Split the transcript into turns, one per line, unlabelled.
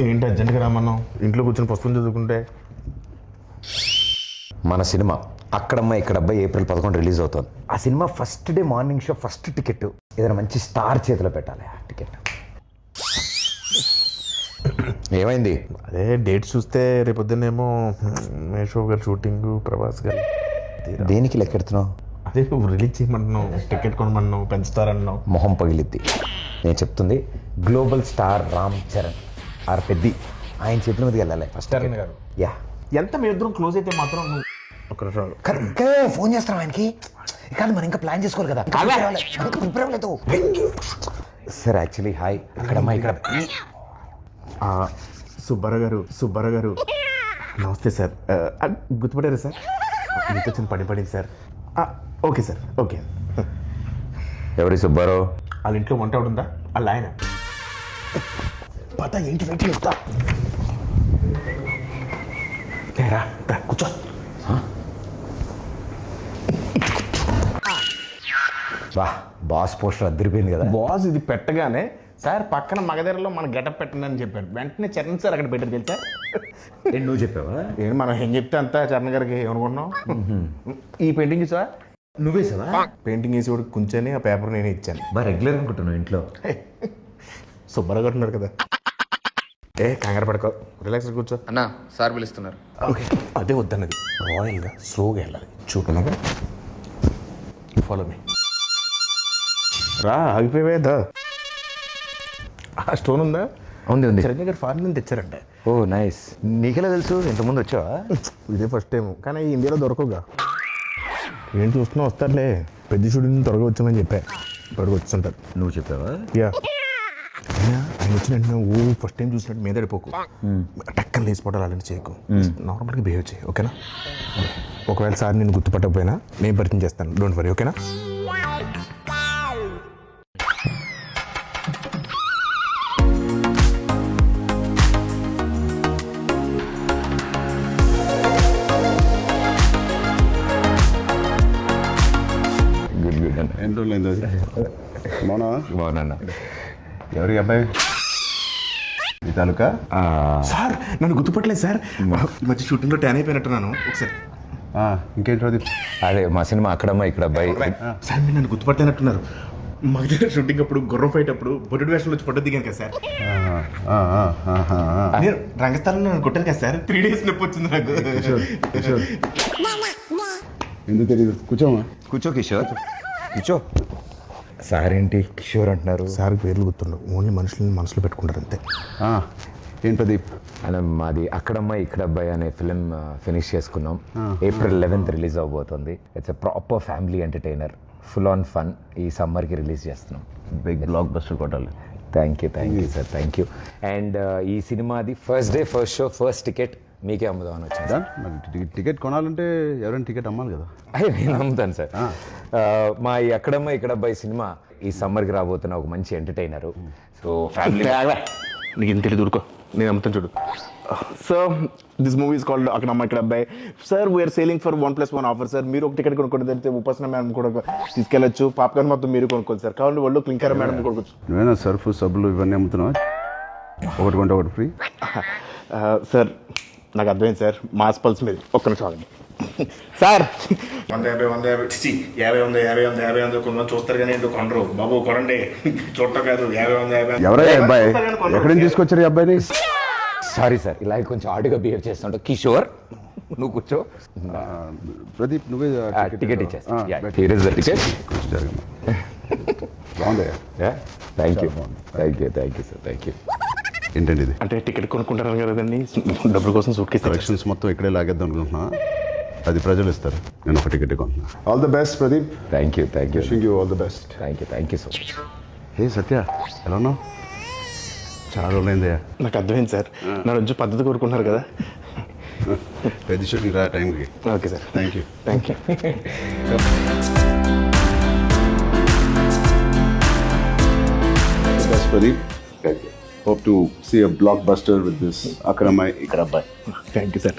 ఏంటి అర్జెంట్గా రామన్నావు? ఇంట్లో కూర్చొని పుస్తకం చదువుకుంటే.
మన సినిమా అక్కడమ్మ ఇక్కడ అబ్బాయి ఏప్రిల్ 11 రిలీజ్ అవుతుంది. ఆ cinema first day morning show first ticket ఏదైనా మంచి స్టార్ చేతిలో పెట్టాలి. ఆ టికెట్ ఏమైంది?
అదే డేట్ చూస్తే రేపొద్దునేమో మేషో గారు షూటింగ్, ప్రభాస్ గారు.
దేనికి లెక్కెడుతున్నావు?
అదే నువ్వు రిలీజ్ చేయమంటున్నావు, టికెట్ కొనమన్నావు, పెంచుతారన్నావు.
మొహం పగిలిద్ది. నేను చెప్తుంది గ్లోబల్ స్టార్ రామ్ చరణ్ ఆర్ పెద్ది ఆయన చేతుల మీదకి వెళ్ళాలి ఫస్ట్.
చరణ్ గారు
యా
ఎంత మీ ఇద్దరం క్లోజ్ అయితే మాత్రం నువ్వు ఒక
ఇంకా ఫోన్ చేస్తాం ఆయనకి. కానీ మనం ఇంకా ప్లాన్ చేసుకోవాలి కదా. ప్రిపేర్ అవ్వలేదు సార్. యాక్చువల్లీ హాయ్ అక్కడమ్మా ఇక్కడ
సుబ్బారావు గారు నమస్తే సార్. గుర్తుపడారా సార్? మీతో చిన్న పడింది సార్. Okay sir, okay.
ఎవరి సుబ్బారావు?
వాళ్ళ ఇంట్లో వంట ఉందా? వాళ్ళ ఆయన పత ఏంటి వెయిట్ చేస్తా. కూర్చో.
వా బాస్ పోస్టర్ అద్దరిపోయింది కదా.
బాస్ ఇది పెట్టగానే సార్ పక్కన మగధరలో మన గెటప్ పెట్టండి అని చెప్పారు. వెంటనే చరణ్ సార్ అక్కడ పెట్టారు తెలుసా?
నువ్వు చెప్పావా?
ఏంటి మనం ఏం చెప్తే అంతా చరణ్ గారికి ఏమనుకుంటున్నాం. ఈ పెయింటింగ్ చూసా?
నువ్వేసావా?
పెయింటింగ్ వేసి కూడా కూర్చొని ఆ పేపర్ నేనే ఇచ్చాను.
బాగా రెగ్యులర్ అనుకుంటున్నావు ఇంట్లో.
సుబ్బారావు గారు ఉన్నారు కదా. కంగారు పడుకో, రిలాక్స్ కూర్చో.
అన్న సార్ పిలుస్తున్నారు.
ఓకే, అదే వద్దన్నది. రాయల్గా స్లోగా వెళ్ళాలి. చూపులాగా ఫాలో మీ. రా ఆగిపోయేదా? ఆ స్టోన్ ఉందా?
ఉంది.
చిరంజీవి గారు ఫారెన్ నుంచి తెచ్చారంట.
ఓ నైస్. నీకెలా తెలుసు? ఇంతకుముందు వచ్చావా?
ఇదే ఫస్ట్ టైం, కానీ ఇండియాలో దొరకవుగా. ఏం చూస్తున్నా వస్తారులే. పెద్ద షూటింగ్ త్వరగా వచ్చామని చెప్పా. త్వరగా వచ్చుంటారు.
నువ్వు చెప్పావా?
యా. ఆయన వచ్చినట్టు ఫస్ట్ టైం చూసినట్టు మీద పడిపోకు. టక్కన లేచిపోవడాలు అలాంటి చేయకు. నార్మల్గా బిహేవ్ చేయి, ఓకేనా? ఒకవేళ సార్ నేను గుర్తుపట్టకపోయినా నేను పరిచయం చేస్తాను. డోంట్ వరీ, ఓకేనా?
గుడ్ గుడ్ అన్న.
ఎన్ని రోజులైంది
బాగున్నా.
ఎవరి అబ్బాయి? ఈ తాలూకా?
సార్ నన్ను గుర్తుపట్టలేదు సార్. ఈ మధ్య షూటింగ్లో ట్యాన్ అయిపోయినట్టున్నాను. ఒకసారి
ఇంకేంటి ప్రదీప్?
అదే మా సినిమా అక్కడమ్మా ఇక్కడ అబ్బాయి.
సార్ మీరు నన్ను గుర్తుపట్టినట్టున్నారు. మా దగ్గర షూటింగ్ అప్పుడు గుర్రం ఫైట్ అప్పుడు బొడ్డు వేషంలో వచ్చి ఫోటో దిగాను కదా సార్. నేను రంగస్థలంలో నన్ను కొట్టాను కదా సార్. 3 days నొప్పి వచ్చింది నాకు.
ఎందుకు తెలియదు? కూర్చోమా.
కూర్చో కిషోర్, కూర్చో. సార్ ఏంటి కిషోర్ అంటున్నారు?
సార్ పేర్లు గుర్తుండవు, ఓన్లీ మనుషులని మనసులో పెట్టుకుంటారు అంతే.
ఏం ప్రదీప్?
అలా మాది అక్కడమ్మాయి ఇక్కడ అబ్బాయి అనే ఫిలిం ఫినిష్ చేసుకున్నాం. ఏప్రిల్ 11th రిలీజ్ అవబోతుంది. It's a proper family entertainer, full on fun. ఈ సమ్మర్కి రిలీజ్ చేస్తున్నాం.
బిగ్ బ్లాక్ బస్టర్ కొట్టాలి.
Thank you sir, thank you. And ఈ సినిమాది first day first show first ticket మీకే అమ్ముదామని వచ్చింది.
మరి టికెట్ కొనాలంటే ఎవరైనా టికెట్ అమ్మాలి కదా.
నేను అమ్ముతాను సార్. మా ఈ అక్కడమ్మ ఇక్కడ అబ్బాయి సినిమా ఈ సమ్మర్కి రాబోతున్న ఒక మంచి ఎంటర్టైనరు. సో ఫ్యామిలీ
నీకు ఇంత తెలియదు, ఊరుకో. నేను అమ్ముతాను చూడు. So this movie is called Akkadamma Ikkada Abbayi. Sir we are selling for 1+1 offer sir. మీరు ఒక టికెట్ కొనుక్కోండి, తెలిస్తే ఉపాసన మేడం కూడా తీసుకెళ్ళచ్చు. పాప్కార్న్ మొత్తం మీరు కొనుక్కోండి సార్. కావాలి వాళ్ళు క్లింకర్ మేడం కొనుక్కోవచ్చు.
నువ్వేనా సర్ఫ్ సబ్బులు ఇవన్నీ అమ్ముతున్నావా? ఒకటి కొంటే ఒకటి ఫ్రీ.
సార్ నాకు అర్థమైంది సార్, మాస్ పల్స్ మీద. ఒక్క నిమిషం ఆగండి సార్. 150 కొంతమంది చూస్తారు కానీ ఏంటో కొనరు. బాబు కొనండి, చూడటం కాదు. 50
ఎవరయ్యా అబ్బాయి? ఎక్కడి నుంచి తీసుకొచ్చారు ఈ అబ్బాయిని?
సారీ సార్, ఇలా కొంచెం ఆడుగా బిహేవ్ చేస్తుంటా. కిషోర్ నువ్వు కూర్చో.
ప్రదీప్ నువ్వే
టికెట్ ఇచ్చేస్తా. Here is the ticket.
బాగుందయ్యా.
Thank you sir, thank you.
ఏంటండి ఇది?
అంటే టికెట్ కొనుక్కుంటారు కదండి, డబ్బుల కోసం సూట్ కేసు
కలెక్షన్స్ మొత్తం ఇక్కడే లాగేద్దాం అనుకుంటున్నా. అది ప్రజలు ఇస్తారు, నేను ఒక టికెట్ కొంటున్నా. All the best Pradeep.
Thank you
wishing you all the best.
Thank you so much.
Hey Satya, ఎలా ఉన్నావు? చాలా రోజులైందయ్యా.
నాకు అర్థమైంది సార్, నా రోజు పద్ధతి కోరుకుంటున్నారు కదా.
పెద్ద షూటింగ్ రా టైంకి.
Okay sir,
thank you. Best Pradeep. Thank you. Hope to see a blockbuster with this Akramai Ikarabbai.
Thank you sir.